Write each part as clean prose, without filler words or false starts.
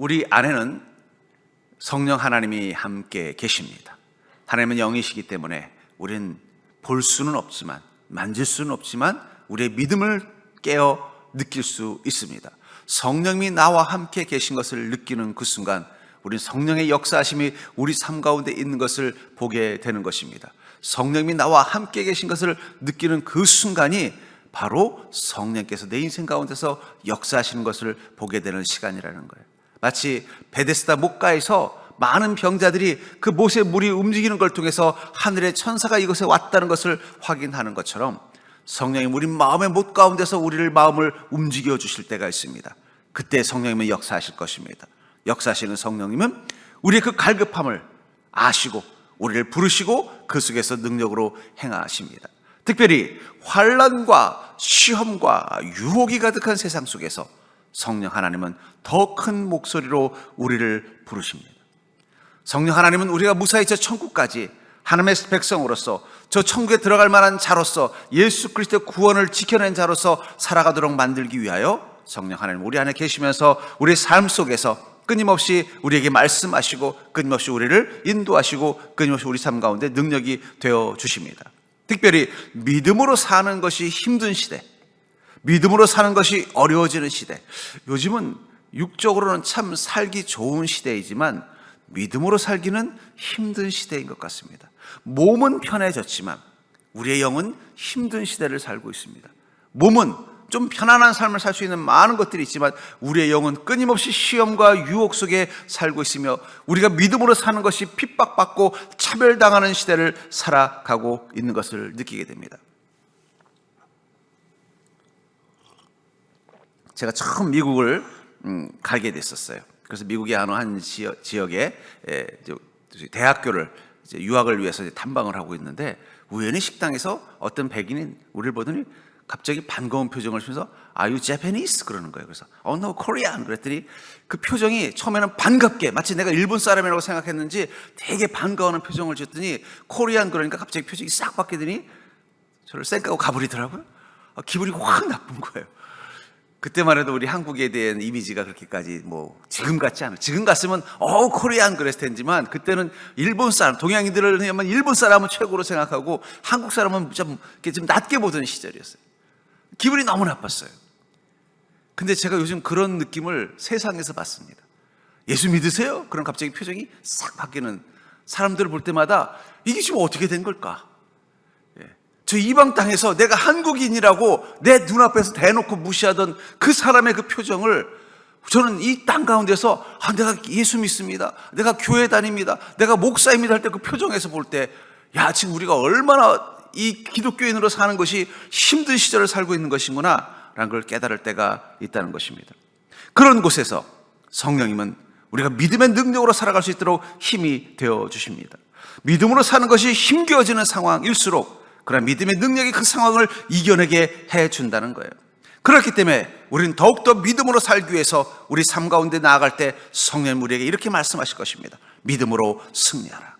우리 안에는 성령 하나님이 함께 계십니다. 하나님은 영이시기 때문에 우리는 볼 수는 없지만, 만질 수는 없지만 우리의 믿음을 깨어 느낄 수 있습니다. 성령님이 나와 함께 계신 것을 느끼는 그 순간 우리는 성령의 역사하심이 우리 삶 가운데 있는 것을 보게 되는 것입니다. 성령님이 나와 함께 계신 것을 느끼는 그 순간이 바로 성령께서 내 인생 가운데서 역사하시는 것을 보게 되는 시간이라는 거예요. 마치 베데스다 목가에서 많은 병자들이 그 못의 물이 움직이는 걸 통해서 하늘의 천사가 이곳에 왔다는 것을 확인하는 것처럼 성령님 우리 마음의 못 가운데서 우리를 마음을 움직여 주실 때가 있습니다. 그때 성령님은 역사하실 것입니다. 역사하시는 성령님은 우리의 그 갈급함을 아시고 우리를 부르시고 그 속에서 능력으로 행하십니다. 특별히 환난과 시험과 유혹이 가득한 세상 속에서 성령 하나님은 더 큰 목소리로 우리를 부르십니다. 성령 하나님은 우리가 무사히 저 천국까지 하나님의 백성으로서 저 천국에 들어갈 만한 자로서 예수 그리스도의 구원을 지켜낸 자로서 살아가도록 만들기 위하여 성령 하나님 우리 안에 계시면서 우리의 삶 속에서 끊임없이 우리에게 말씀하시고 끊임없이 우리를 인도하시고 끊임없이 우리 삶 가운데 능력이 되어 주십니다. 특별히 믿음으로 사는 것이 힘든 시대, 믿음으로 사는 것이 어려워지는 시대, 요즘은 육적으로는 참 살기 좋은 시대이지만 믿음으로 살기는 힘든 시대인 것 같습니다. 몸은 편해졌지만 우리의 영은 힘든 시대를 살고 있습니다. 몸은 좀 편안한 삶을 살 수 있는 많은 것들이 있지만 우리의 영은 끊임없이 시험과 유혹 속에 살고 있으며 우리가 믿음으로 사는 것이 핍박받고 차별당하는 시대를 살아가고 있는 것을 느끼게 됩니다. 제가 처음 미국을 가게 됐었어요. 그래서 미국의 한 지역에 대학교를 유학을 위해서 탐방을 하고 있는데 우연히 식당에서 어떤 백인인 우리를 보더니 갑자기 반가운 표정을 하면서 Are you Japanese? 그러는 거예요. 그래서 No, Korean. 그랬더니 그 표정이 처음에는 반갑게 마치 내가 일본 사람이라고 생각했는지 되게 반가워하는 표정을 줬더니 코리안 그러니까 갑자기 표정이 싹 바뀌더니 저를 쌩까고 가버리더라고요. 기분이 확 나쁜 거예요. 그때만 해도 우리 한국에 대한 이미지가 그렇게까지 지금 같지 않아요. 지금 같으면 코리안 그랬을 텐지만 그때는 일본 사람, 동양인들을 하면 일본 사람은 최고로 생각하고 한국 사람은 좀 낮게 보던 시절이었어요. 기분이 너무 나빴어요. 근데 제가 요즘 그런 느낌을 세상에서 봤습니다. 예수 믿으세요? 그럼 갑자기 표정이 싹 바뀌는 사람들을 볼 때마다 이게 지금 어떻게 된 걸까? 저 이방 땅에서 내가 한국인이라고 내 눈앞에서 대놓고 무시하던 그 사람의 그 표정을 저는 이 땅 가운데서 내가 예수 믿습니다, 내가 교회 다닙니다, 내가 목사입니다 할 때 그 표정에서 볼 때 지금 우리가 얼마나 이 기독교인으로 사는 것이 힘든 시절을 살고 있는 것이구나 라는 걸 깨달을 때가 있다는 것입니다. 그런 곳에서 성령님은 우리가 믿음의 능력으로 살아갈 수 있도록 힘이 되어 주십니다. 믿음으로 사는 것이 힘겨워지는 상황일수록 그러나 믿음의 능력이 그 상황을 이겨내게 해준다는 거예요. 그렇기 때문에 우리는 더욱더 믿음으로 살기 위해서 우리 삶 가운데 나아갈 때 성령님 우리에게 이렇게 말씀하실 것입니다. 믿음으로 승리하라.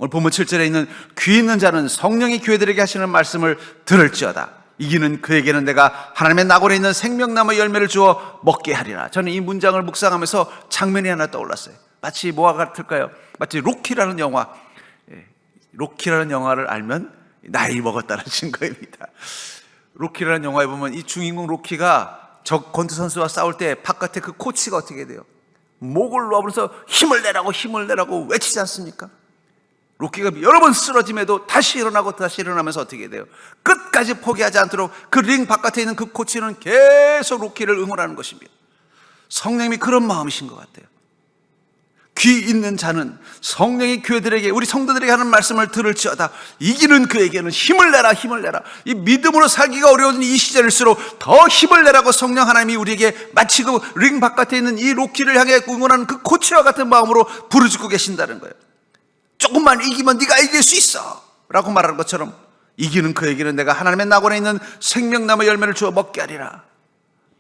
오늘 본문 7절에 있는 귀 있는 자는 성령이 교회들에게 하시는 말씀을 들을지어다. 이기는 그에게는 내가 하나님의 낙원에 있는 생명나무 열매를 주어 먹게 하리라. 저는 이 문장을 묵상하면서 장면이 하나 떠올랐어요. 마치 뭐와 같을까요? 마치 로키라는 영화. 로키라는 영화를 알면 나이 먹었다는 증거입니다. 로키라는 영화에 보면 이 주인공 로키가 적 권투 선수와 싸울 때 바깥에 그 코치가 어떻게 돼요? 목을 놓아버려서 힘을 내라고 외치지 않습니까? 로키가 여러 번 쓰러짐에도 다시 일어나고 다시 일어나면서 어떻게 돼요? 끝까지 포기하지 않도록 그 링 바깥에 있는 그 코치는 계속 로키를 응원하는 것입니다. 성령님이 그런 마음이신 것 같아요. 귀 있는 자는 성령이 교회들에게 우리 성도들에게 하는 말씀을 들을지어다. 이기는 그에게는 힘을 내라. 이 믿음으로 살기가 어려운 이 시절일수록 더 힘을 내라고 성령 하나님이 우리에게 마치 그 링 바깥에 있는 이 로키를 향해 응원하는 그 코치와 같은 마음으로 부르짖고 계신다는 거예요. 조금만 이기면 네가 이길 수 있어 라고 말하는 것처럼 이기는 그에게는 내가 하나님의 낙원에 있는 생명나무 열매를 주어 먹게 하리라.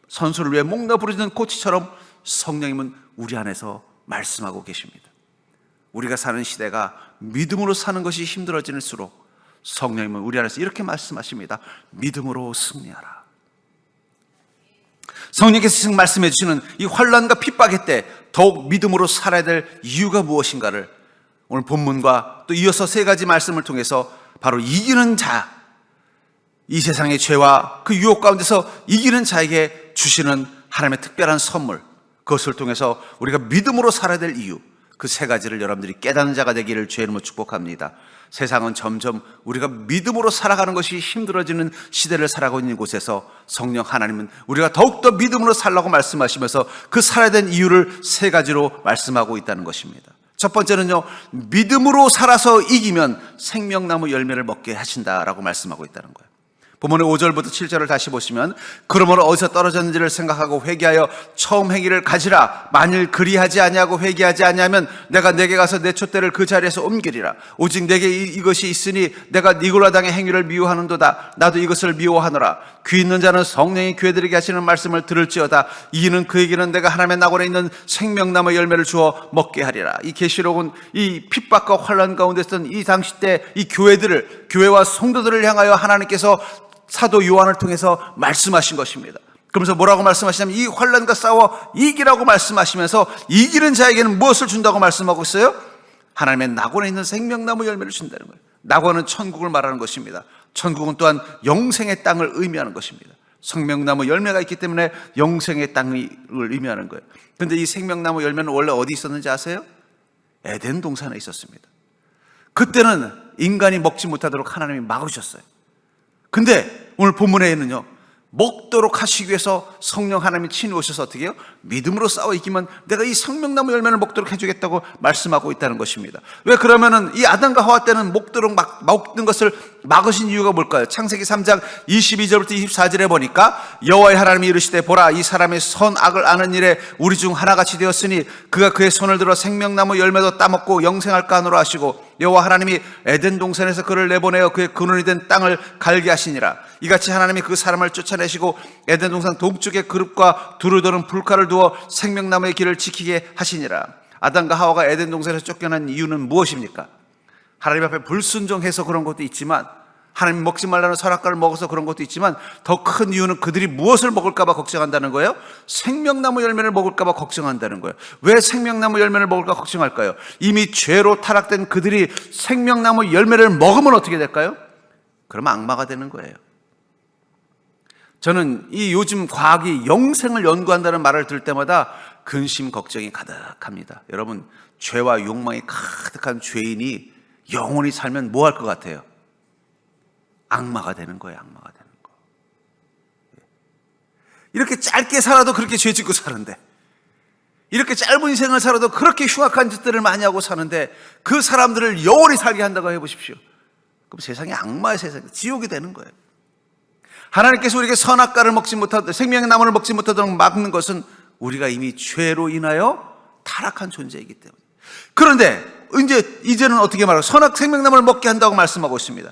선수를 위해 목 놓아 부르짖는 코치처럼 성령님은 우리 안에서 말씀하고 계십니다. 우리가 사는 시대가 믿음으로 사는 것이 힘들어질수록 성령님은 우리 안에서 이렇게 말씀하십니다. 믿음으로 승리하라. 성령께서 지금 말씀해 주시는 이 환난과 핍박의 때 더욱 믿음으로 살아야 될 이유가 무엇인가를 오늘 본문과 또 이어서 세 가지 말씀을 통해서 바로 이기는 자, 이 세상의 죄와 그 유혹 가운데서 이기는 자에게 주시는 하나님의 특별한 선물, 그것을 통해서 우리가 믿음으로 살아야 될 이유, 그 세 가지를 여러분들이 깨닫는 자가 되기를 주의 이름으로 축복합니다. 세상은 점점 우리가 믿음으로 살아가는 것이 힘들어지는 시대를 살아가고 있는 곳에서 성령 하나님은 우리가 더욱더 믿음으로 살라고 말씀하시면서 그 살아야 되는 이유를 세 가지로 말씀하고 있다는 것입니다. 첫 번째는요, 믿음으로 살아서 이기면 생명나무 열매를 먹게 하신다라고 말씀하고 있다는 거예요. 본문의 5절부터 7절을 다시 보시면, 그러므로 어디서 떨어졌는지를 생각하고 회개하여 처음 행위를 가지라. 만일 그리하지 아니하고 회개하지 아니하면 내가 내게 가서 내 촛대를 그 자리에서 옮기리라. 오직 내게 이것이 있으니 내가 니골라 당의 행위를 미워하는도다. 나도 이것을 미워하노라. 귀 있는 자는 성령이 교회들에게 하시는 말씀을 들을지어다. 이는 그에게는 내가 하나님의 낙원에 있는 생명나무 열매를 주어 먹게 하리라. 이 계시록은 이 핍박과 환난 가운데 있던 이 당시 때 이 교회와 성도들을 향하여 하나님께서 사도 요한을 통해서 말씀하신 것입니다. 그러면서 뭐라고 말씀하시냐면, 이 환난과 싸워 이기라고 말씀하시면서 이기는 자에게는 무엇을 준다고 말씀하고 있어요? 하나님의 낙원에 있는 생명나무 열매를 준다는 거예요. 낙원은 천국을 말하는 것입니다. 천국은 또한 영생의 땅을 의미하는 것입니다. 생명나무 열매가 있기 때문에 영생의 땅을 의미하는 거예요. 그런데 이 생명나무 열매는 원래 어디 있었는지 아세요? 에덴 동산에 있었습니다. 그때는 인간이 먹지 못하도록 하나님이 막으셨어요. 근데 오늘 본문에는요, 먹도록 하시기 위해서 성령 하나님이 친히 오셔서 어떻게 해요? 믿음으로 싸워 이기면 내가 이 생명나무 열매를 먹도록 해주겠다고 말씀하고 있다는 것입니다. 왜 그러면은 이 아담과 하와 때는 먹도록 먹는 것을 막으신 이유가 뭘까요? 창세기 3장 22절부터 24절에 보니까 여호와의 하나님이 이르시되, 보라, 이 사람이 선악을 아는 일에 우리 중 하나같이 되었으니 그가 그의 손을 들어 생명나무 열매도 따먹고 영생할까 하노라 하시고, 여호와 하나님이 에덴 동산에서 그를 내보내어 그의 근원이 된 땅을 갈게 하시니라. 이같이 하나님이 그 사람을 쫓아내시고 에덴 동산 동쪽에 그룹과 두루 도는 불칼을 두어 생명나무의 길을 지키게 하시니라. 아담과 하와가 에덴 동산에서 쫓겨난 이유는 무엇입니까? 하나님 앞에 불순종해서 그런 것도 있지만, 하나님 먹지 말라는 선악과를 먹어서 그런 것도 있지만, 더 큰 이유는 그들이 무엇을 먹을까 봐 걱정한다는 거예요? 생명나무 열매를 먹을까 봐 걱정한다는 거예요. 왜 생명나무 열매를 먹을까 걱정할까요? 이미 죄로 타락된 그들이 생명나무 열매를 먹으면 어떻게 될까요? 그러면 악마가 되는 거예요. 저는 이 요즘 과학이 영생을 연구한다는 말을 들을 때마다 근심 걱정이 가득합니다. 여러분, 죄와 욕망이 가득한 죄인이 영원히 살면 뭐 할 것 같아요? 악마가 되는 거예요. 악마가 되는 거. 이렇게 짧게 살아도 그렇게 죄 짓고 사는데, 이렇게 짧은 인생을 살아도 그렇게 흉악한 짓들을 많이 하고 사는데, 그 사람들을 영원히 살게 한다고 해보십시오. 그럼 세상이 악마의 세상, 지옥이 되는 거예요. 하나님께서 우리에게 선악과를 먹지 못하도록, 생명의 나무를 먹지 못하도록 막는 것은 우리가 이미 죄로 인하여 타락한 존재이기 때문에. 그런데 이제는 어떻게 말하고 생명나무를 먹게 한다고 말씀하고 있습니다.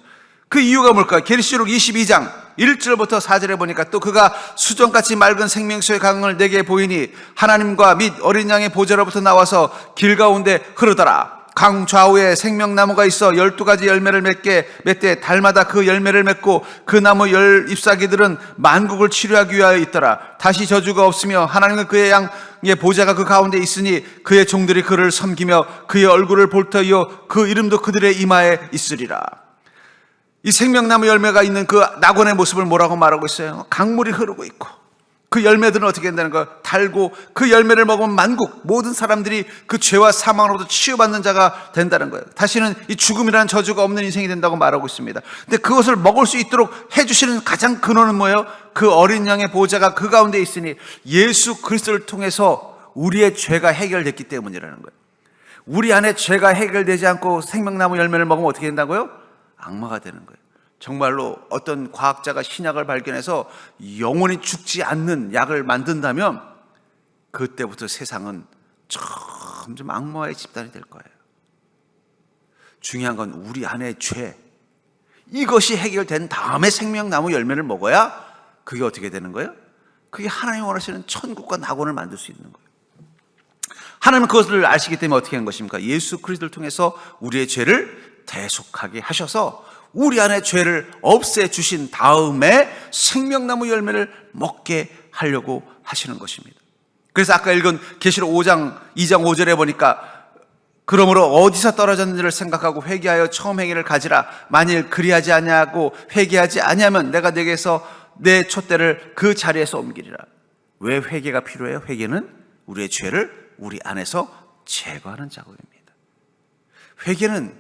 그 이유가 뭘까요? 계시록 22장 1절부터 4절에 보니까, 또 그가 수정같이 맑은 생명수의 강을 내게 보이니 하나님과 및 어린 양의 보좌로부터 나와서 길 가운데 흐르더라. 강 좌우에 생명나무가 있어 12가지 열매를 맺되 달마다 그 열매를 맺고 그 나무 열 잎사귀들은 만국을 치료하기 위하여 있더라. 다시 저주가 없으며 하나님은 그의 양의 보좌가 그 가운데 있으니 그의 종들이 그를 섬기며 그의 얼굴을 볼 터이요 그 이름도 그들의 이마에 있으리라. 이 생명나무 열매가 있는 그 낙원의 모습을 뭐라고 말하고 있어요? 강물이 흐르고 있고, 그 열매들은 어떻게 된다는 거예요? 달고, 그 열매를 먹으면 만국, 모든 사람들이 그 죄와 사망으로부터 치유받는 자가 된다는 거예요. 다시는 이 죽음이라는 저주가 없는 인생이 된다고 말하고 있습니다. 근데 그것을 먹을 수 있도록 해주시는 가장 근원은 뭐예요? 그 어린 양의 보좌가 그 가운데 있으니 예수 그리스도를 통해서 우리의 죄가 해결됐기 때문이라는 거예요. 우리 안에 죄가 해결되지 않고 생명나무 열매를 먹으면 어떻게 된다고요? 악마가 되는 거예요. 정말로 어떤 과학자가 신약을 발견해서 영원히 죽지 않는 약을 만든다면 그때부터 세상은 점점 악마의 집단이 될 거예요. 중요한 건 우리 안의 죄, 이것이 해결된 다음에 생명나무 열매를 먹어야 그게 어떻게 되는 거예요? 그게 하나님이 원하시는 천국과 낙원을 만들 수 있는 거예요. 하나님은 그것을 아시기 때문에 어떻게 한 것입니까? 예수 그리스도를 통해서 우리의 죄를 대속하게 하셔서 우리 안에 죄를 없애주신 다음에 생명나무 열매를 먹게 하려고 하시는 것입니다. 그래서 아까 읽은 계시록 5장 2장 5절에 보니까 그러므로 어디서 떨어졌는지를 생각하고 회개하여 처음 행위를 가지라. 만일 그리하지 아니하고 회개하지 아니하면 내가 네게서 내 촛대를 그 자리에서 옮기리라. 왜 회개가 필요해요? 회개는 우리의 죄를 우리 안에서 제거하는 작업입니다. 회개는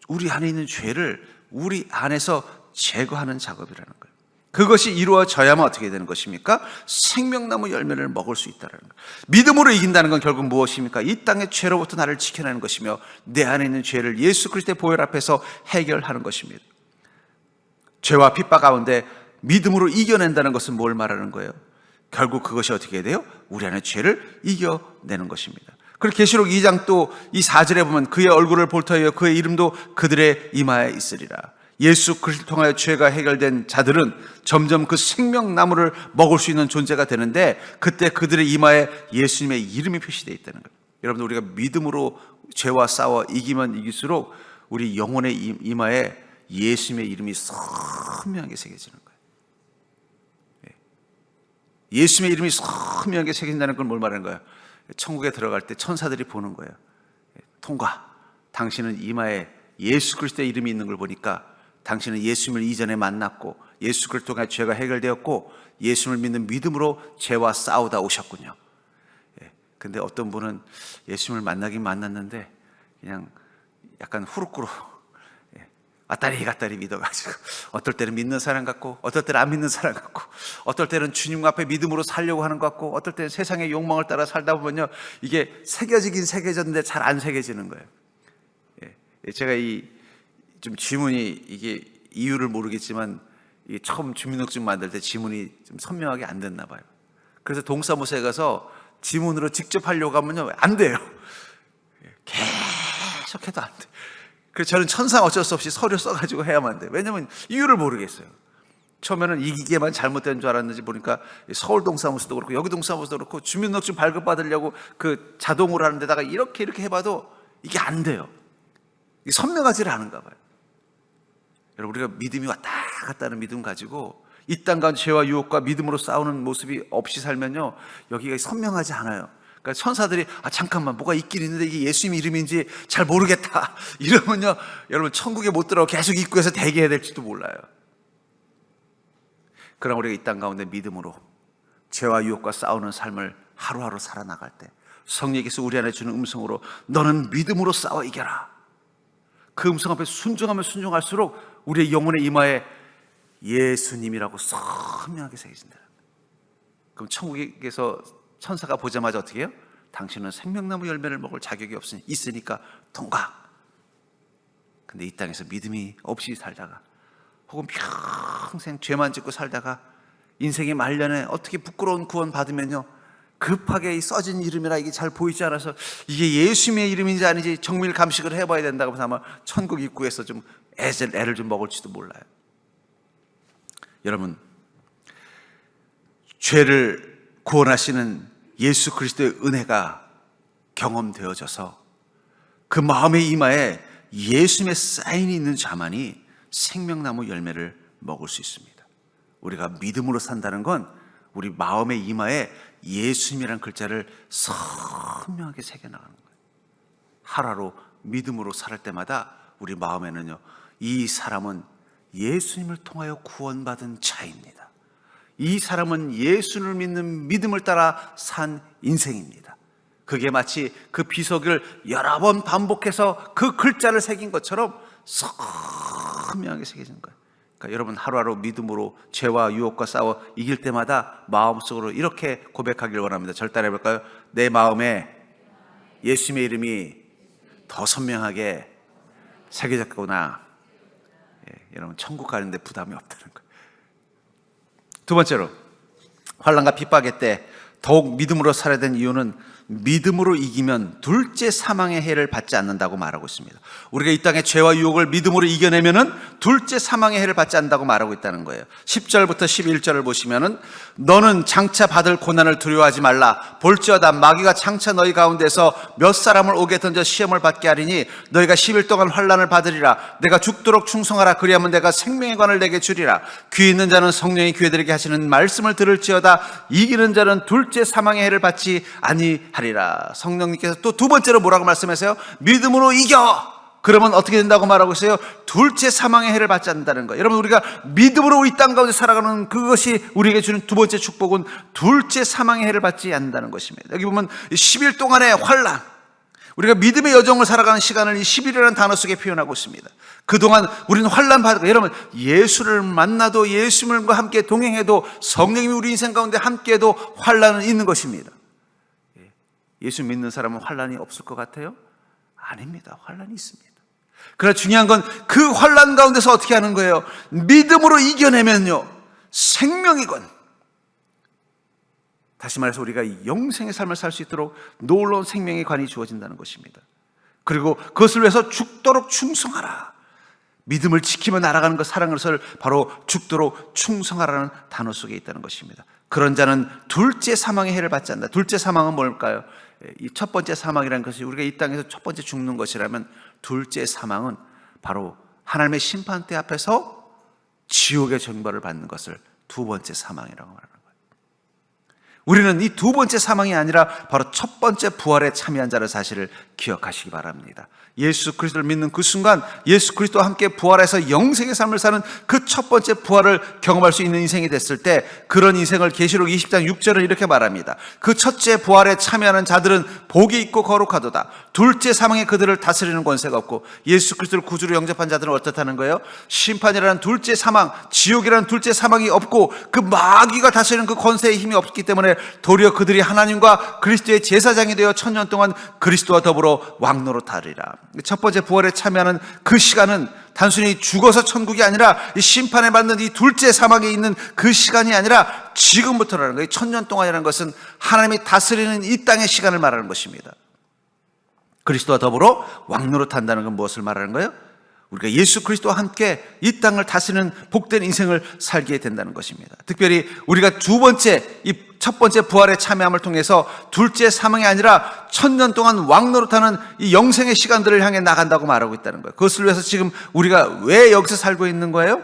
우리 안에 있는 죄를 우리 안에서 제거하는 작업이라는 거예요. 그것이 이루어져야만 어떻게 되는 것입니까? 생명나무 열매를 먹을 수 있다는 거예요. 믿음으로 이긴다는 건 결국 무엇입니까? 이 땅의 죄로부터 나를 지켜내는 것이며 내 안에 있는 죄를 예수 그리스도의 보혈 앞에서 해결하는 것입니다. 죄와 핍박 가운데 믿음으로 이겨낸다는 것은 뭘 말하는 거예요? 결국 그것이 어떻게 돼요? 우리 안에 죄를 이겨내는 것입니다. 그리고 계시록 2장 또 이 4절에 보면 그의 얼굴을 볼 터이여 그의 이름도 그들의 이마에 있으리라. 예수 그리스도를 통하여 죄가 해결된 자들은 점점 그 생명나무를 먹을 수 있는 존재가 되는데 그때 그들의 이마에 예수님의 이름이 표시되어 있다는 거예요. 여러분, 우리가 믿음으로 죄와 싸워 이기면 이길수록 우리 영혼의 이마에 예수님의 이름이 선명하게 새겨지는 거예요. 예수님의 이름이 선명하게 새긴다는 건 뭘 말하는 거예요? 천국에 들어갈 때 천사들이 보는 거예요. 통과. 당신은 이마에 예수 그리스도의 이름이 있는 걸 보니까 당신은 예수님을 이전에 만났고 예수 그리스도를 통해 죄가 해결되었고 예수님을 믿는 믿음으로 죄와 싸우다 오셨군요. 근데 어떤 분은 예수님을 만나긴 만났는데 그냥 약간 후루꾸로 왔다리 갔다리 믿어가지고 어떨 때는 믿는 사람 같고 어떨 때는 안 믿는 사람 같고 어떨 때는 주님 앞에 믿음으로 살려고 하는 것 같고 어떨 때는 세상의 욕망을 따라 살다 보면요 이게 새겨지긴 새겨졌는데 잘 안 새겨지는 거예요. 제가 좀 지문이 이게 이유를 모르겠지만 이게 처음 주민등록증 만들 때 지문이 좀 선명하게 안 됐나 봐요. 그래서 동사무소에 가서 지문으로 직접 하려고 하면요 안 돼요. 계속해도 안 돼. 그래서 저는 천상 어쩔 수 없이 서류 써가지고 해야만 돼요. 왜냐면 이유를 모르겠어요. 처음에는 이게만 잘못된 줄 알았는지 보니까 서울 동사무소도 그렇고 여기 동사무소도 그렇고 주민등록증 발급받으려고 그 자동으로 하는 데다가 이렇게 해봐도 이게 안 돼요. 이게 선명하지를 않은가 봐요. 여러분, 우리가 믿음이 왔다 갔다 하는 믿음 가지고 이 땅 가운데 죄와 유혹과 믿음으로 싸우는 모습이 없이 살면요 여기가 선명하지 않아요. 그러니까 천사들이 잠깐만 뭐가 있긴 있는데 이게 예수님 이름인지 잘 모르겠다 이러면요 여러분 천국에 못 들어가고 계속 입구에서 대기해야 될지도 몰라요. 그러나 우리가 이 땅 가운데 믿음으로 죄와 유혹과 싸우는 삶을 하루하루 살아나갈 때 성령께서 우리 안에 주는 음성으로 너는 믿음으로 싸워 이겨라. 그 음성 앞에 순종하면 순종할수록 우리의 영혼의 이마에 예수님이라고 선명하게 새겨진다. 그럼 천국에서 천사가 보자마자 어떻게 해요? 당신은 생명나무 열매를 먹을 자격이 있으니까 통과. 근데 이 땅에서 믿음이 없이 살다가 혹은 평생 죄만 짓고 살다가 인생의 말년에 어떻게 부끄러운 구원 받으면요 급하게 써진 이름이라 이게 잘 보이지 않아서 이게 예수님의 이름인지 아닌지 정밀 감식을 해봐야 된다고 해서 아마 천국 입구에서 좀 애를 좀 먹을지도 몰라요. 여러분, 죄를 구원하시는 예수 그리스도의 은혜가 경험되어져서 그 마음의 이마에 예수님의 사인이 있는 자만이 생명나무 열매를 먹을 수 있습니다. 우리가 믿음으로 산다는 건 우리 마음의 이마에 예수님이라는 글자를 선명하게 새겨나가는 거예요. 하루하루 믿음으로 살 때마다 우리 마음에는요 이 사람은 예수님을 통하여 구원받은 자입니다. 이 사람은 예수를 믿는 믿음을 따라 산 인생입니다. 그게 마치 그 비석을 여러 번 반복해서 그 글자를 새긴 것처럼 선명하게 새겨진 거예요. 그러니까 여러분 하루하루 믿음으로 죄와 유혹과 싸워 이길 때마다 마음속으로 이렇게 고백하길 원합니다. 절 따라 해볼까요? 내 마음에 예수님의 이름이 더 선명하게 새겨졌구나. 여러분 천국 가는데 부담이 없다는 거예요. 두 번째로 환난과 핍박의 때 더욱 믿음으로 살아야 되는 이유는 믿음으로 이기면 둘째 사망의 해를 받지 않는다고 말하고 있습니다. 우리가 이 땅의 죄와 유혹을 믿음으로 이겨내면은 둘째 사망의 해를 받지 않는다고 말하고 있다는 거예요. 10절부터 11절을 보시면은 너는 장차 받을 고난을 두려워하지 말라. 볼지어다 마귀가 장차 너희 가운데서 몇 사람을 옥에 던져 시험을 받게 하리니 너희가 10일 동안 환난을 받으리라. 내가 죽도록 충성하라. 그리하면 내가 생명의 관을 내게 주리라. 귀 있는 자는 성령이 교회들에게 하시는 말씀을 들을지어다. 이기는 자는 둘째 사망의 해를 받지 아니하리라. 성령님께서 또 두 번째로 뭐라고 말씀하세요? 믿음으로 이겨. 그러면 어떻게 된다고 말하고 있어요? 둘째 사망의 해를 받지 않는다는 거예요. 여러분, 우리가 믿음으로 이 땅 가운데 살아가는 그것이 우리에게 주는 두 번째 축복은 둘째 사망의 해를 받지 않는다는 것입니다. 여기 보면 10일 동안의 환난, 우리가 믿음의 여정을 살아가는 시간을 이 10일이라는 단어 속에 표현하고 있습니다. 그동안 우리는 환난 받고, 여러분 예수를 만나도 예수님과 함께 동행해도 성령님이 우리 인생 가운데 함께해도 환난은 있는 것입니다. 예수 믿는 사람은 환난이 없을 것 같아요? 아닙니다. 환난이 있습니다. 그러나 중요한 건 그 환난 가운데서 어떻게 하는 거예요? 믿음으로 이겨내면요, 생명이건, 다시 말해서 우리가 이 영생의 삶을 살 수 있도록 놀라운 생명의 관이 주어진다는 것입니다. 그리고 그것을 위해서 죽도록 충성하라. 믿음을 지키며 날아가는 것, 사랑하는 것을 바로 죽도록 충성하라는 단어 속에 있다는 것입니다. 그런 자는 둘째 사망의 해를 받지 않는다. 둘째 사망은 뭘까요? 이 첫 번째 사망이라는 것이 우리가 이 땅에서 첫 번째 죽는 것이라면, 둘째 사망은 바로 하나님의 심판대 앞에서 지옥의 정벌을 받는 것을 두 번째 사망이라고 말하는 거예요. 우리는 이 두 번째 사망이 아니라 바로 첫 번째 부활에 참여한 자를 사실을 기억하시기 바랍니다. 예수 그리스도를 믿는 그 순간 예수 그리스도와 함께 부활해서 영생의 삶을 사는 그 첫 번째 부활을 경험할 수 있는 인생이 됐을 때, 그런 인생을 계시록 20장 6절은 이렇게 말합니다. 그 첫째 부활에 참여하는 자들은 복이 있고 거룩하도다. 둘째 사망에 그들을 다스리는 권세가 없고, 예수 그리스도를 구주로 영접한 자들은 어떻다는 거예요? 심판이라는 둘째 사망, 지옥이라는 둘째 사망이 없고, 그 마귀가 다스리는 그 권세의 힘이 없기 때문에 도리어 그들이 하나님과 그리스도의 제사장이 되어 천년 동안 그리스도와 더불어 왕노릇하리라. 첫 번째 부활에 참여하는 그 시간은 단순히 죽어서 천국이 아니라 이 심판에 받는 이 둘째 사망에 있는 그 시간이 아니라 지금부터라는 거예요. 천년 동안이라는 것은 하나님이 다스리는 이 땅의 시간을 말하는 것입니다. 그리스도와 더불어 왕노릇한다는 건 무엇을 말하는 거예요? 우리가 예수 그리스도와 함께 이 땅을 다스리는 복된 인생을 살게 된다는 것입니다. 특별히 우리가 두 번째, 이 첫 번째 부활의 참여함을 통해서 둘째 사망이 아니라 천년 동안 왕노릇하는 이 영생의 시간들을 향해 나간다고 말하고 있다는 거예요. 그것을 위해서 지금 우리가 왜 여기서 살고 있는 거예요?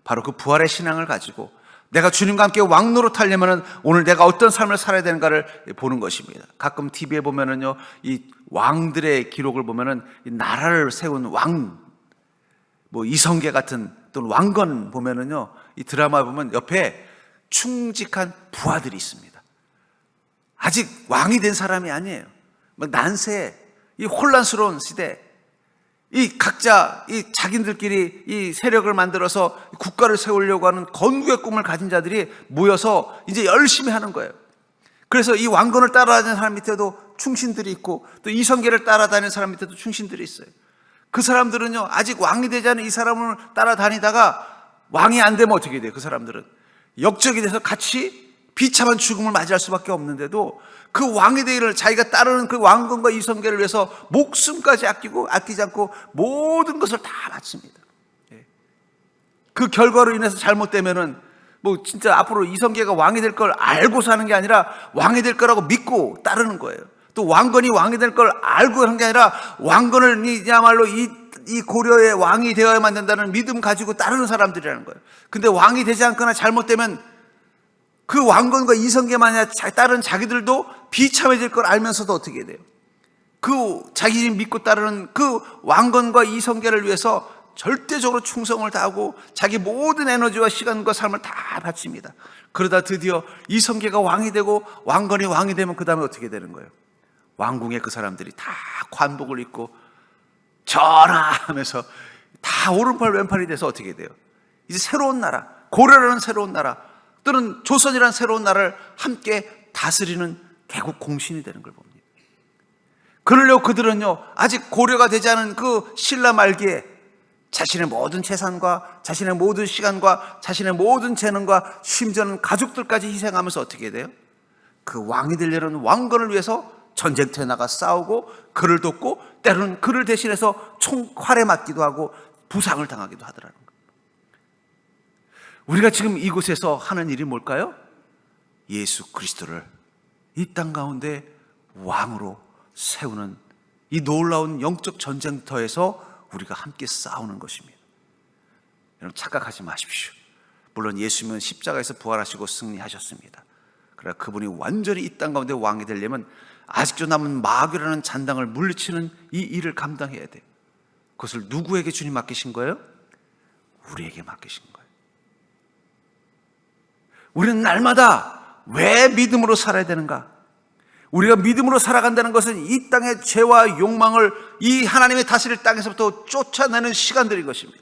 바로 그 부활의 신앙을 가지고 내가 주님과 함께 왕노릇하려면 오늘 내가 어떤 삶을 살아야 되는가를 보는 것입니다. 가끔 TV에 보면은요, 이 왕들의 기록을 보면은 이 나라를 세운 왕, 뭐 이성계 같은 또는 왕건 보면은요, 이 드라마 보면 옆에 충직한 부하들이 있습니다. 아직 왕이 된 사람이 아니에요. 막 난세, 이 혼란스러운 시대, 이 각자 이 자기들끼리 이 세력을 만들어서 국가를 세우려고 하는 건국의 꿈을 가진 자들이 모여서 이제 열심히 하는 거예요. 그래서 이 왕건을 따라다니는 사람 밑에도 충신들이 있고, 또 이성계를 따라다니는 사람 밑에도 충신들이 있어요. 그 사람들은요, 아직 왕이 되지 않은 이 사람을 따라다니다가 왕이 안 되면 어떻게 돼요? 그 사람들은 역적이 돼서 같이 비참한 죽음을 맞이할 수밖에 없는데도 그 왕이 되기를 자기가 따르는 그 왕건과 이성계를 위해서 목숨까지 아끼지 않고 모든 것을 다 바칩니다. 그 결과로 인해서 잘못되면은 뭐 진짜 앞으로 이성계가 왕이 될 걸 알고 사는 게 아니라 왕이 될 거라고 믿고 따르는 거예요. 또 왕건이 왕이 될 걸 알고 하는 게 아니라 왕건을 이야말로 이 고려의 왕이 되어야만 된다는 믿음 가지고 따르는 사람들이라는 거예요. 근데 왕이 되지 않거나 잘못되면 그 왕건과 이성계만이 따르는 자기들도 비참해질 걸 알면서도 어떻게 돼요? 그 자기 믿고 따르는 그 왕건과 이성계를 위해서 절대적으로 충성을 다하고 자기 모든 에너지와 시간과 삶을 다 바칩니다. 그러다 드디어 이성계가 왕이 되고 왕건이 왕이 되면 그 다음에 어떻게 되는 거예요? 왕궁에 그 사람들이 다 관복을 입고 전하하면서 다 오른팔 왼팔이 돼서 어떻게 돼요? 이제 새로운 나라, 고려라는 새로운 나라, 또는 조선이라는 새로운 나라를 함께 다스리는 개국 공신이 되는 걸 봅니다. 그러려고 그들은요, 아직 고려가 되지 않은 그 신라 말기에 자신의 모든 재산과 자신의 모든 시간과 자신의 모든 재능과 심지어는 가족들까지 희생하면서 어떻게 돼요? 그 왕이 되려는 왕건을 위해서 전쟁터에 나가 싸우고 그를 돕고 때로는 그를 대신해서 총칼에 맞기도 하고 부상을 당하기도 하더라는 거예요. 우리가 지금 이곳에서 하는 일이 뭘까요? 예수 그리스도를 이 땅 가운데 왕으로 세우는 이 놀라운 영적 전쟁터에서 우리가 함께 싸우는 것입니다. 여러분 착각하지 마십시오. 물론 예수님은 십자가에서 부활하시고 승리하셨습니다. 그러나 그분이 완전히 이 땅 가운데 왕이 되려면 아직도 남은 마귀라는 잔당을 물리치는 이 일을 감당해야 돼요. 그것을 누구에게 주님 맡기신 거예요? 우리에게 맡기신 거예요. 우리는 날마다 왜 믿음으로 살아야 되는가? 우리가 믿음으로 살아간다는 것은 이 땅의 죄와 욕망을 이 하나님의 다스릴 땅에서부터 쫓아내는 시간들인 것입니다.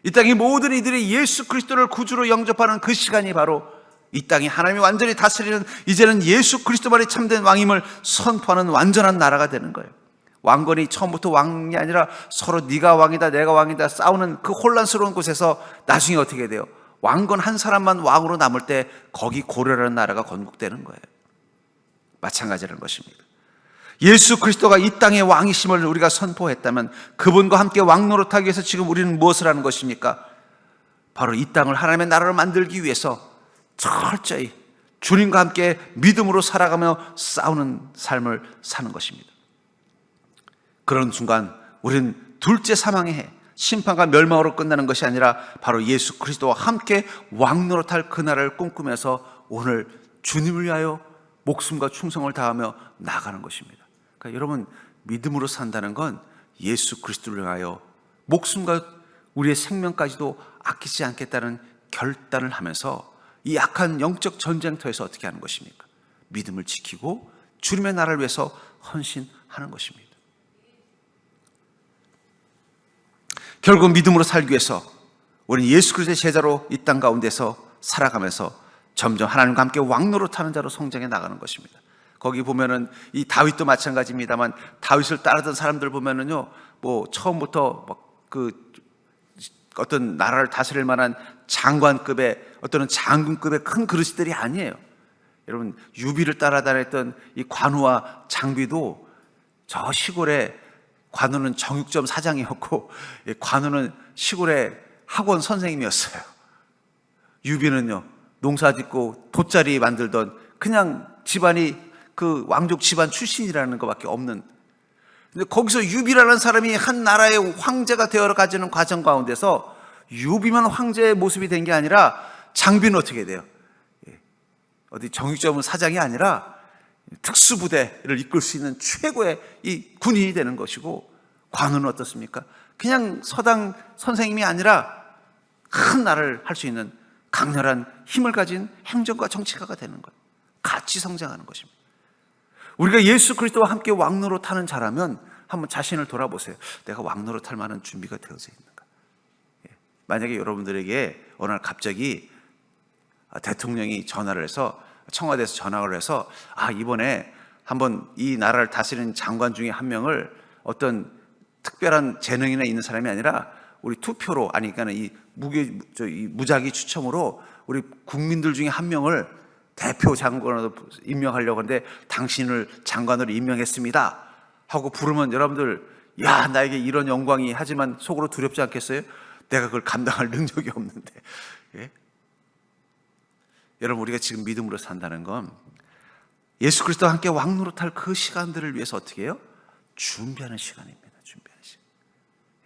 이 땅의 모든 이들이 예수 그리스도를 구주로 영접하는 그 시간이 바로 이 땅이 하나님이 완전히 다스리는, 이제는 예수 그리스도만이 참된 왕임을 선포하는 완전한 나라가 되는 거예요. 왕건이 처음부터 왕이 아니라 서로 네가 왕이다 내가 왕이다 싸우는 그 혼란스러운 곳에서 나중에 어떻게 돼요? 왕건 한 사람만 왕으로 남을 때 거기 고려라는 나라가 건국되는 거예요. 마찬가지라는 것입니다. 예수 그리스도가 이 땅의 왕이심을 우리가 선포했다면 그분과 함께 왕 노릇하기 위해서 지금 우리는 무엇을 하는 것입니까? 바로 이 땅을 하나님의 나라로 만들기 위해서 철저히 주님과 함께 믿음으로 살아가며 싸우는 삶을 사는 것입니다. 그런 순간 우리는 둘째 사망의 해, 심판과 멸망으로 끝나는 것이 아니라 바로 예수 그리스도와 함께 왕 노릇할 그날을 꿈꾸면서 오늘 주님을 위하여 목숨과 충성을 다하며 나가는 것입니다. 그러니까 여러분, 믿음으로 산다는 건 예수 그리스도를 위하여 목숨과 우리의 생명까지도 아끼지 않겠다는 결단을 하면서 이 악한 영적 전쟁터에서 어떻게 하는 것입니까? 믿음을 지키고 주님의 나라를 위해서 헌신하는 것입니다. 결국 믿음으로 살기 위해서 우리는 예수 그리스도의 제자로 이 땅 가운데서 살아가면서 점점 하나님과 함께 왕노릇하는 자로 성장해 나가는 것입니다. 거기 보면은 이 다윗도 마찬가지입니다만 다윗을 따르던 사람들 보면은요, 뭐 처음부터 막 그 어떤 나라를 다스릴 만한 장관급의 어떤 장군급의 큰 그릇들이 아니에요. 여러분, 유비를 따라다녔던 이 관우와 장비도 저 시골에, 관우는 정육점 사장이었고 관우는 시골의 학원 선생님이었어요. 유비는요, 농사 짓고 돗자리 만들던 그냥 집안이 그 왕족 집안 출신이라는 것밖에 없는. 근데 거기서 유비라는 사람이 한 나라의 황제가 되어 가지는 과정 가운데서 유비만 황제의 모습이 된 게 아니라 장비는 어떻게 돼요? 어디 정육점 사장이 아니라 특수부대를 이끌 수 있는 최고의 이 군인이 되는 것이고, 관우는 어떻습니까? 그냥 서당 선생님이 아니라 큰 나라를 할 수 있는 강렬한 힘을 가진 행정가 정치가가 되는 거예요. 같이 성장하는 것입니다. 우리가 예수 그리스도와 함께 왕노릇하는 자라면 한번 자신을 돌아보세요. 내가 왕노릇할 만한 준비가 되어져 있는가? 만약에 여러분들에게 어느 날 갑자기 대통령이 전화를 해서, 청와대에서 전화를 해서 이번에 한번 이 나라를 다스리는 장관 중에 한 명을 어떤 특별한 재능이나 있는 사람이 아니라 우리 투표로, 그러니까 이 무작위 추첨으로 우리 국민들 중에 한 명을 대표 장관으로 임명하려고 하는데 당신을 장관으로 임명했습니다 하고 부르면 여러분들, 야, 나에게 이런 영광이, 하지만 속으로 두렵지 않겠어요? 내가 그걸 감당할 능력이 없는데. 예? 여러분, 우리가 지금 믿음으로 산다는 건 예수 그리스도와 함께 왕노릇할 그 시간들을 위해서 어떻게 해요? 준비하는 시간입니다. 준비하는 시간.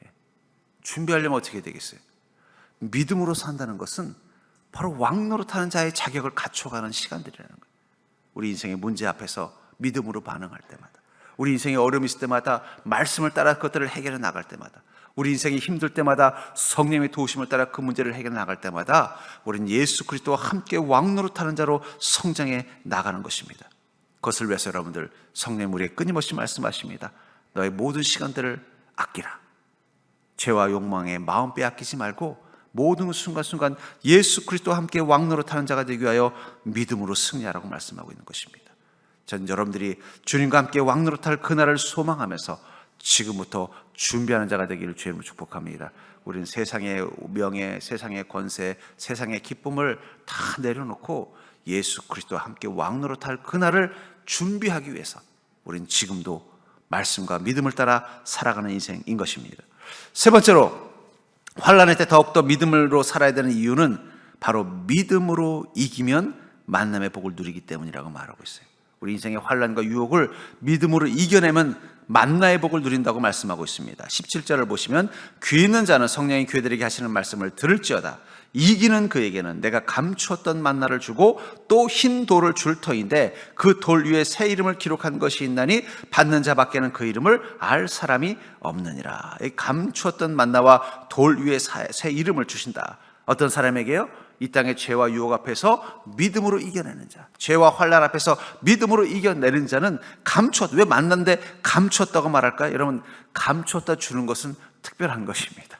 예. 준비하려면 어떻게 되겠어요? 믿음으로 산다는 것은 바로 왕노릇하는 자의 자격을 갖춰가는 시간들이라는 거예요. 우리 인생의 문제 앞에서 믿음으로 반응할 때마다, 우리 인생에 어려움이 있을 때마다 말씀을 따라 그것들을 해결해 나갈 때마다, 우리 인생이 힘들 때마다 성령의 도우심을 따라 그 문제를 해결해 나갈 때마다 우리는 예수 그리스도와 함께 왕노릇하는 자로 성장해 나가는 것입니다. 그것을 위해서 여러분들, 성령 우리에게 끊임없이 말씀하십니다. 너의 모든 시간들을 아끼라. 죄와 욕망에 마음 빼앗기지 말고 모든 순간순간 예수 그리스도와 함께 왕노릇하는 자가 되기 위하여 믿음으로 승리하라고 말씀하고 있는 것입니다. 전 여러분들이 주님과 함께 왕노릇할 그날을 소망하면서 지금부터 준비하는 자가 되기를 주님으로 축복합니다. 우리는 세상의 명예, 세상의 권세, 세상의 기쁨을 다 내려놓고 예수 그리스도와 함께 왕노릇할 그날을 준비하기 위해서 우리는 지금도 말씀과 믿음을 따라 살아가는 인생인 것입니다. 세 번째로, 환난의 때 더욱더 믿음으로 살아야 되는 이유는 바로 믿음으로 이기면 만남의 복을 누리기 때문이라고 말하고 있어요. 우리 인생의 환난과 유혹을 믿음으로 이겨내면 만나의 복을 누린다고 말씀하고 있습니다. 17절을 보시면 귀 있는 자는 성령이 교회들에게 하시는 말씀을 들을지어다. 이기는 그에게는 내가 감추었던 만나를 주고 또 흰 돌을 줄 터인데 그 돌 위에 새 이름을 기록한 것이 있나니 받는 자밖에는 그 이름을 알 사람이 없느니라. 감추었던 만나와 돌 위에 새 이름을 주신다. 어떤 사람에게요? 이 땅의 죄와 유혹 앞에서 믿음으로 이겨내는 자, 죄와 환난 앞에서 믿음으로 이겨내는 자는 왜 만난데 감추었다고 말할까요? 여러분, 감추었다 주는 것은 특별한 것입니다.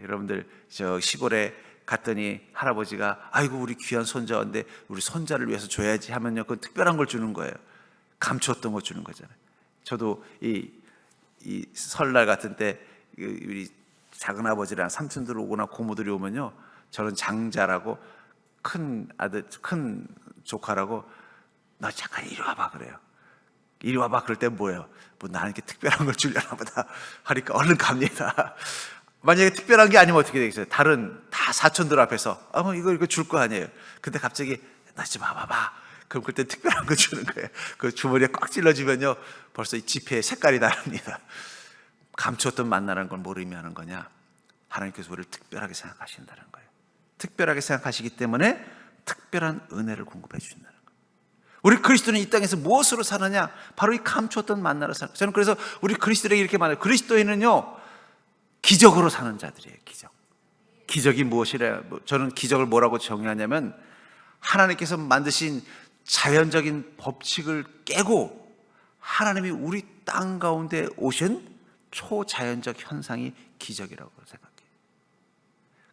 여러분들 저 시골에 갔더니 할아버지가 아이고 우리 귀한 손자인데 우리 손자를 위해서 줘야지 하면요, 그건 특별한 걸 주는 거예요. 감추었던 거 주는 거잖아요. 저도 이 설날 같은 때 우리 작은 아버지랑 삼촌들 오거나 고모들이 오면요, 저는 장자라고 큰 아들, 큰 조카라고 너 잠깐 이리 와봐 그래요. 이리 와봐 그럴 때 뭐예요? 뭐 나한테 특별한 걸 주려나 보다 하니까 얼른 갑니다. 만약에 특별한 게 아니면 어떻게 되겠어요? 다른 다 사촌들 앞에서 이거 줄 거 아니에요. 근데 갑자기 나 좀 와봐봐. 그럼 그때 특별한 거 주는 거예요. 그 주머니에 꽉 찔러주면요, 벌써 이 지폐의 색깔이 다릅니다. 감추었던 만나라는 건 뭘 의미하는 거냐? 하나님께서 우리를 특별하게 생각하신다는 거예요. 특별하게 생각하시기 때문에 특별한 은혜를 공급해 주신다는 거예요. 우리 그리스도는 이 땅에서 무엇으로 사느냐? 바로 이 감추었던 만나로 사는 거예요. 저는 그래서 우리 그리스도에게 이렇게 말해요. 그리스도인은요, 기적으로 사는 자들이에요. 기적이 무엇이래요? 저는 기적을 뭐라고 정의하냐면 하나님께서 만드신 자연적인 법칙을 깨고 하나님이 우리 땅 가운데 오신 초자연적 현상이 기적이라고 생각해요.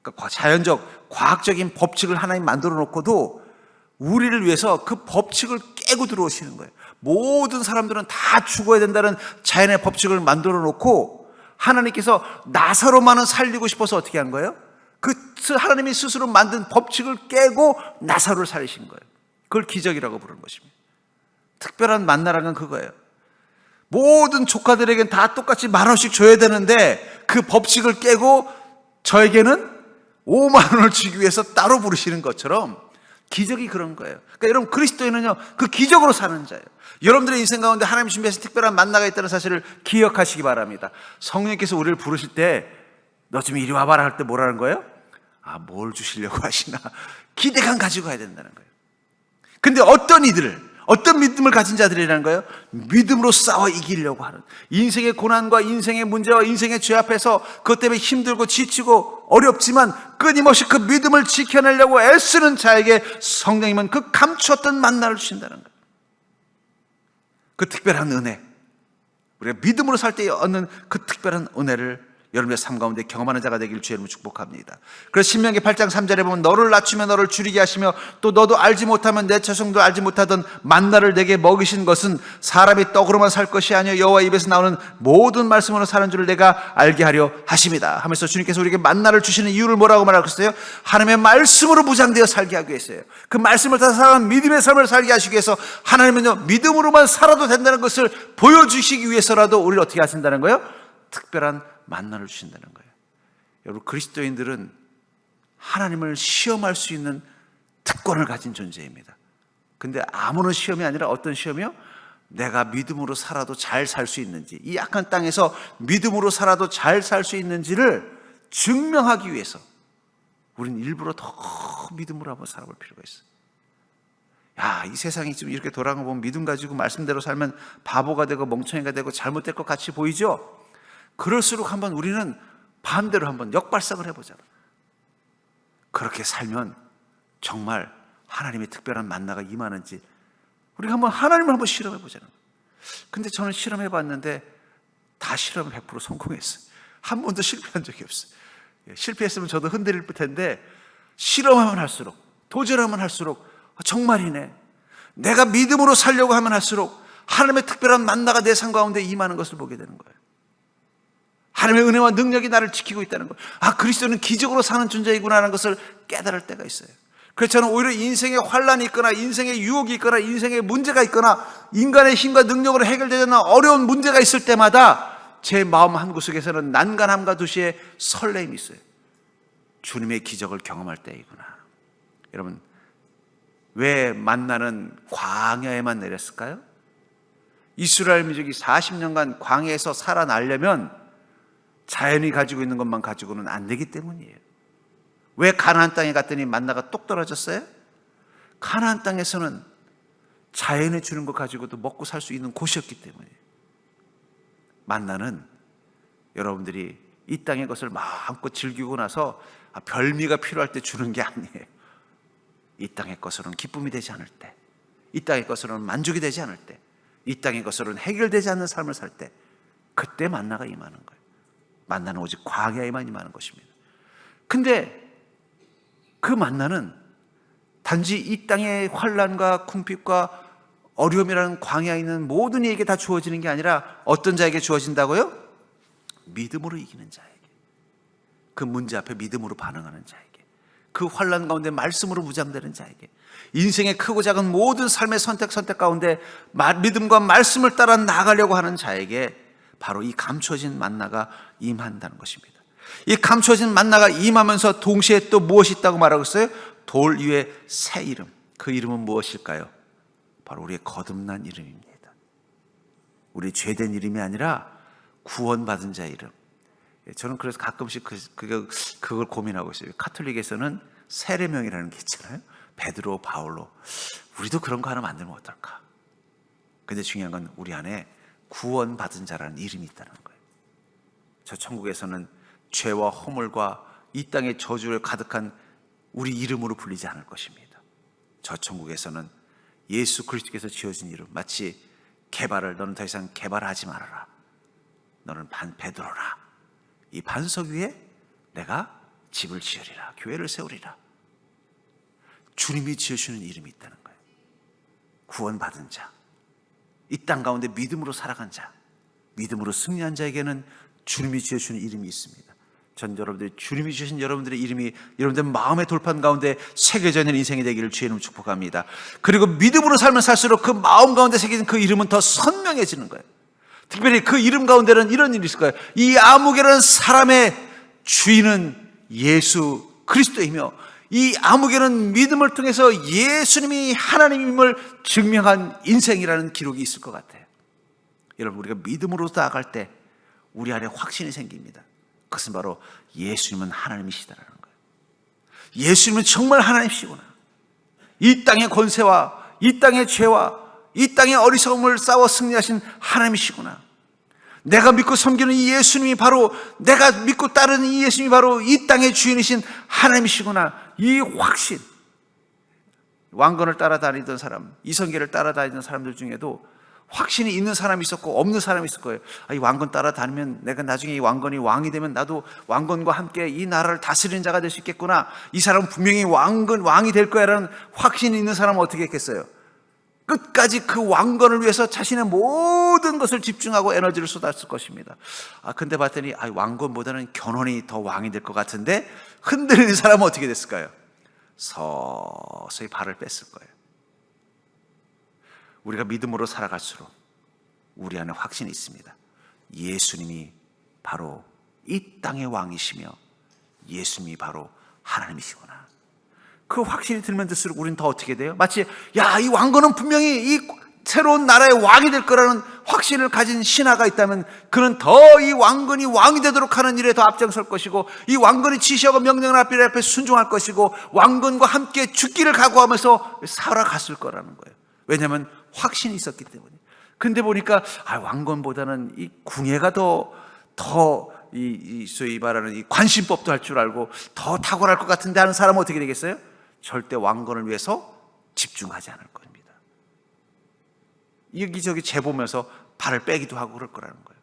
그러니까 자연적, 과학적인 법칙을 하나님 만들어 놓고도 우리를 위해서 그 법칙을 깨고 들어오시는 거예요. 모든 사람들은 다 죽어야 된다는 자연의 법칙을 만들어 놓고 하나님께서 나사로만은 살리고 싶어서 어떻게 한 거예요? 그 하나님이 스스로 만든 법칙을 깨고 나사로를 살리신 거예요. 그걸 기적이라고 부르는 것입니다. 특별한 만나라는 그거예요. 모든 조카들에겐 다 똑같이 10,000원씩 줘야 되는데 그 법칙을 깨고 저에게는 5만 원을 주기 위해서 따로 부르시는 것처럼 기적이 그런 거예요. 그러니까 여러분, 그리스도인은요, 그 기적으로 사는 자예요. 여러분들의 인생 가운데 하나님 준비하신 특별한 만나가 있다는 사실을 기억하시기 바랍니다. 성령님께서 우리를 부르실 때 너 좀 이리 와봐라 할 때 뭐라는 거예요? 뭘 주시려고 하시나 기대감 가지고 가야 된다는 거예요. 근데 어떤 믿음을 가진 자들이라는 거예요? 믿음으로 싸워 이기려고 하는, 인생의 고난과 인생의 문제와 인생의 죄 앞에서 그것 때문에 힘들고 지치고 어렵지만 끊임없이 그 믿음을 지켜내려고 애쓰는 자에게 성령님은 그 감추었던 만나를 주신다는 거예요. 그 특별한 은혜, 우리가 믿음으로 살 때 얻는 그 특별한 은혜를 여러분의 삶 가운데 경험하는 자가 되기를 주의 이름으로 축복합니다. 그래서 신명기 8장 3절에 보면 너를 낮추며 너를 줄이게 하시며 또 너도 알지 못하면 내 자손도 알지 못하던 만나를 내게 먹이신 것은 사람이 떡으로만 살 것이 아니요 여호와 입에서 나오는 모든 말씀으로 사는 줄을 내가 알게 하려 하심이다 하면서 주님께서 우리에게 만나를 주시는 이유를 뭐라고 말하고 있어요? 하나님의 말씀으로 무장되어 살게 하기 위해서요. 그 말씀을 따라 살아가는 믿음의 삶을 살게 하시기 위해서 하나님은요, 믿음으로만 살아도 된다는 것을 보여주시기 위해서라도 우리를 어떻게 하신다는 거예요? 특별한 만나를 주신다는 거예요. 여러분, 그리스도인들은 하나님을 시험할 수 있는 특권을 가진 존재입니다. 근데 아무런 시험이 아니라 어떤 시험이요? 내가 믿음으로 살아도 잘 살 수 있는지, 이 약한 땅에서 믿음으로 살아도 잘 살 수 있는지를 증명하기 위해서 우리는 일부러 더 믿음으로 한번 살아볼 필요가 있어요. 이 세상이 지금 이렇게 돌아가는 거 보면 믿음 가지고 말씀대로 살면 바보가 되고 멍청이가 되고 잘못될 것 같이 보이죠? 그럴수록 한번 우리는 반대로 한번 역발상을 해보자고요. 그렇게 살면 정말 하나님의 특별한 만나가 임하는지 우리가 한번 하나님을 한번 실험해보자는 거예요. 근데 저는 실험해봤는데 다 실험을 100% 성공했어요. 한 번도 실패한 적이 없어요. 실패했으면 저도 흔들릴 텐데 실험하면 할수록, 도전하면 할수록 정말이네, 내가 믿음으로 살려고 하면 할수록 하나님의 특별한 만나가 내 삶 가운데 임하는 것을 보게 되는 거예요. 하나님의 은혜와 능력이 나를 지키고 있다는 것, 그리스도는 기적으로 사는 존재이구나 하는 것을 깨달을 때가 있어요. 그렇잖아요. 오히려 인생에 환란이 있거나 인생에 유혹이 있거나 인생에 문제가 있거나 인간의 힘과 능력으로 해결되지 않는 어려운 문제가 있을 때마다 제 마음 한구석에서는 난간함과 도시에 설렘이 있어요. 주님의 기적을 경험할 때이구나. 여러분, 왜 만나는 광야에만 내렸을까요? 이스라엘 민족이 40년간 광야에서 살아나려면 자연이 가지고 있는 것만 가지고는 안 되기 때문이에요. 왜 가나안 땅에 갔더니 만나가 똑 떨어졌어요? 가나안 땅에서는 자연이 주는 것 가지고도 먹고 살 수 있는 곳이었기 때문이에요. 만나는 여러분들이 이 땅의 것을 마음껏 즐기고 나서 별미가 필요할 때 주는 게 아니에요. 이 땅의 것으로는 기쁨이 되지 않을 때, 이 땅의 것으로는 만족이 되지 않을 때, 이 땅의 것으로는 해결되지 않는 삶을 살 때, 그때 만나가 임하는 거예요. 만나는 오직 광야에만 임하는 것입니다. 근데 그 만나는 단지 이 땅의 환란과 궁핍과 어려움이라는 광야에 있는 모든 이에게 다 주어지는 게 아니라 어떤 자에게 주어진다고요? 믿음으로 이기는 자에게, 그 문제 앞에 믿음으로 반응하는 자에게, 그 환란 가운데 말씀으로 무장되는 자에게, 인생의 크고 작은 모든 삶의 선택 가운데 믿음과 말씀을 따라 나가려고 하는 자에게 바로 이 감춰진 만나가 임한다는 것입니다. 이 감춰진 만나가 임하면서 동시에 또 무엇이 있다고 말하고 있어요? 돌 위에 새 이름. 그 이름은 무엇일까요? 바로 우리의 거듭난 이름입니다. 우리 죄된 이름이 아니라 구원받은 자의 이름. 저는 그래서 가끔씩 그걸 고민하고 있어요. 카톨릭에서는 세례명이라는 게 있잖아요. 베드로, 바울로. 우리도 그런 거 하나 만들면 어떨까? 근데 중요한 건 우리 안에 구원받은 자라는 이름이 있다는 거예요. 저 천국에서는 죄와 허물과 이 땅의 저주를 가득한 우리 이름으로 불리지 않을 것입니다. 저 천국에서는 예수 그리스도께서 지어진 이름, 마치 너는 더 이상 개발하지 말아라, 너는 베드로라, 이 반석 위에 내가 집을 지으리라, 교회를 세우리라. 주님이 지어주는 이름이 있다는 거예요. 구원받은 자, 이 땅 가운데 믿음으로 살아간 자, 믿음으로 승리한 자에게는 주님이 지어주는 이름이 있습니다. 전 여러분들이 주님이 주신 여러분들의 이름이 여러분들 마음의 돌판 가운데 새겨져 있는 인생이 되기를 주의 이름으로 축복합니다. 그리고 믿음으로 살면 살수록 그 마음 가운데 새겨진 그 이름은 더 선명해지는 거예요. 특별히 그 이름 가운데는 이런 일이 있을 거예요. 이 아무개라는 사람의 주인은 예수 그리스도이며, 이 아무개는 믿음을 통해서 예수님이 하나님임을 증명한 인생이라는 기록이 있을 것 같아요. 여러분, 우리가 믿음으로 나아갈 때 우리 안에 확신이 생깁니다. 그것은 바로 예수님은 하나님이시다라는 거예요. 예수님은 정말 하나님이시구나. 이 땅의 권세와 이 땅의 죄와 이 땅의 어리석음을 싸워 승리하신 하나님이시구나. 내가 믿고 섬기는 이 예수님이 바로, 내가 믿고 따르는 이 예수님이 바로 이 땅의 주인이신 하나님이시구나. 이 확신. 왕건을 따라다니던 사람, 이성계를 따라다니던 사람들 중에도 확신이 있는 사람이 있었고 없는 사람이 있을 거예요. 이 왕건 따라다니면 내가 나중에 이 왕건이 왕이 되면 나도 왕건과 함께 이 나라를 다스리는 자가 될 수 있겠구나. 이 사람은 분명히 왕이 될 거야 라는 확신이 있는 사람은 어떻게 했겠어요? 끝까지 그 왕건을 위해서 자신의 모든 것을 집중하고 에너지를 쏟았을 것입니다. 근데 봤더니 왕건보다는 견훤이 더 왕이 될 것 같은데 흔들리는 사람은 어떻게 됐을까요? 서서히 발을 뺐을 거예요. 우리가 믿음으로 살아갈수록 우리 안에 확신이 있습니다. 예수님이 바로 이 땅의 왕이시며 예수님이 바로 하나님이시구나. 그 확신이 들면 들수록 우리는 더 어떻게 돼요? 마치 이 왕건은 분명히 이 새로운 나라의 왕이 될 거라는 확신을 가진 신하가 있다면 그는 더 이 왕건이 왕이 되도록 하는 일에 더 앞장설 것이고, 이 왕건이 지시하고 명령을 앞에 순종할 것이고, 왕건과 함께 죽기를 각오하면서 살아갔을 거라는 거예요. 왜냐하면 확신이 있었기 때문에. 근데 보니까 왕건보다는 이 궁예가 더 소위 말하는 이 관심법도 할 줄 알고 더 탁월할 것 같은데 하는 사람은 어떻게 되겠어요? 절대 왕건을 위해서 집중하지 않을 겁니다. 여기저기 재보면서 발을 빼기도 하고 그럴 거라는 거예요.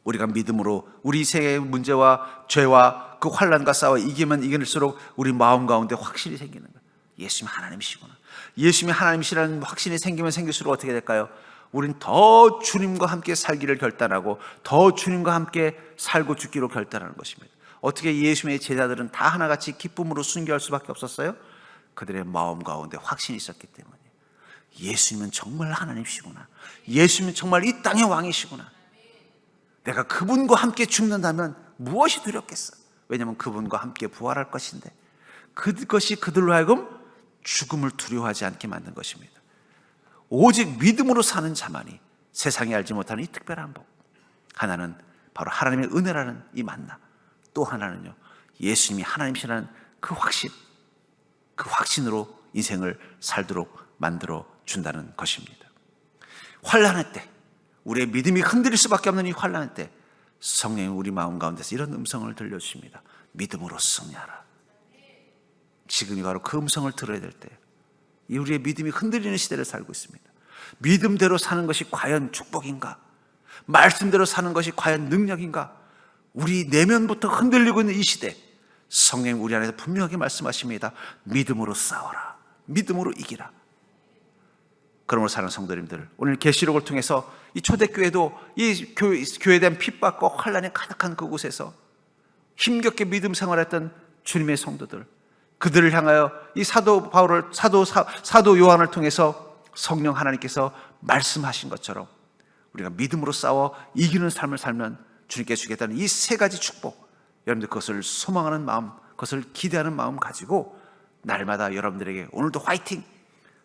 우리가 믿음으로 우리 생의 문제와 죄와 그 환난과 싸워 이기면 이길수록 우리 마음 가운데 확신이 생기는 거예요. 예수님이 하나님이시구나. 예수님이 하나님이시라는 확신이 생기면 생길수록 어떻게 될까요? 우린 더 주님과 함께 살기를 결단하고 더 주님과 함께 살고 죽기로 결단하는 것입니다. 어떻게 예수님의 제자들은 다 하나같이 기쁨으로 순교할 수밖에 없었어요? 그들의 마음 가운데 확신이 있었기 때문에 예수님은 정말 하나님이시구나, 예수님은 정말 이 땅의 왕이시구나, 내가 그분과 함께 죽는다면 무엇이 두렵겠어? 왜냐하면 그분과 함께 부활할 것인데, 그것이 그들로 하여금 죽음을 두려워하지 않게 만든 것입니다. 오직 믿음으로 사는 자만이 세상이 알지 못하는 이 특별한 복, 하나는 바로 하나님의 은혜라는 이 만나, 또 하나는요 예수님이 하나님이시라는 그 확신, 그 확신으로 인생을 살도록 만들어 준다는 것입니다. 환난의 때, 우리의 믿음이 흔들릴 수밖에 없는 이 환난의 때 성령이 우리 마음 가운데서 이런 음성을 들려주십니다. 믿음으로 승리하라. 지금이 바로 그 음성을 들어야 될 때, 이 우리의 믿음이 흔들리는 시대를 살고 있습니다. 믿음대로 사는 것이 과연 축복인가? 말씀대로 사는 것이 과연 능력인가? 우리 내면부터 흔들리고 있는 이 시대, 성령님 우리 안에서 분명하게 말씀하십니다. 믿음으로 싸워라, 믿음으로 이기라. 그러므로 사는 성도님들, 오늘 계시록을 통해서 이 초대교회도 이 교회에 대한 핍박과 환난이 가득한 그곳에서 힘겹게 믿음 생활했던 주님의 성도들, 그들을 향하여 이 사도 바울을, 사도 요한을 통해서 성령 하나님께서 말씀하신 것처럼 우리가 믿음으로 싸워 이기는 삶을 살면 주님께 주겠다는 이 세 가지 축복, 여러분들 그것을 소망하는 마음, 그것을 기대하는 마음 가지고 날마다 여러분들에게 오늘도 화이팅!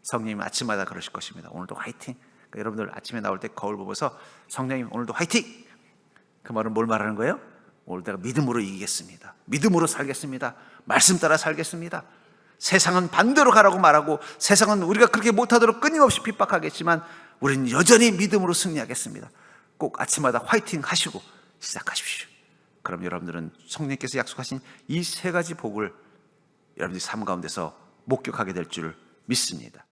성령님 아침마다 그러실 것입니다. 오늘도 화이팅! 그러니까 여러분들 아침에 나올 때 거울 보면서 성령님 오늘도 화이팅! 그 말은 뭘 말하는 거예요? 오늘 내가 믿음으로 이기겠습니다, 믿음으로 살겠습니다, 말씀 따라 살겠습니다. 세상은 반대로 가라고 말하고, 세상은 우리가 그렇게 못하도록 끊임없이 핍박하겠지만 우리는 여전히 믿음으로 승리하겠습니다. 꼭 아침마다 화이팅 하시고 시작하십시오. 그럼 여러분들은 성령께서 약속하신 이 세 가지 복을 여러분들이 삶 가운데서 목격하게 될 줄 믿습니다.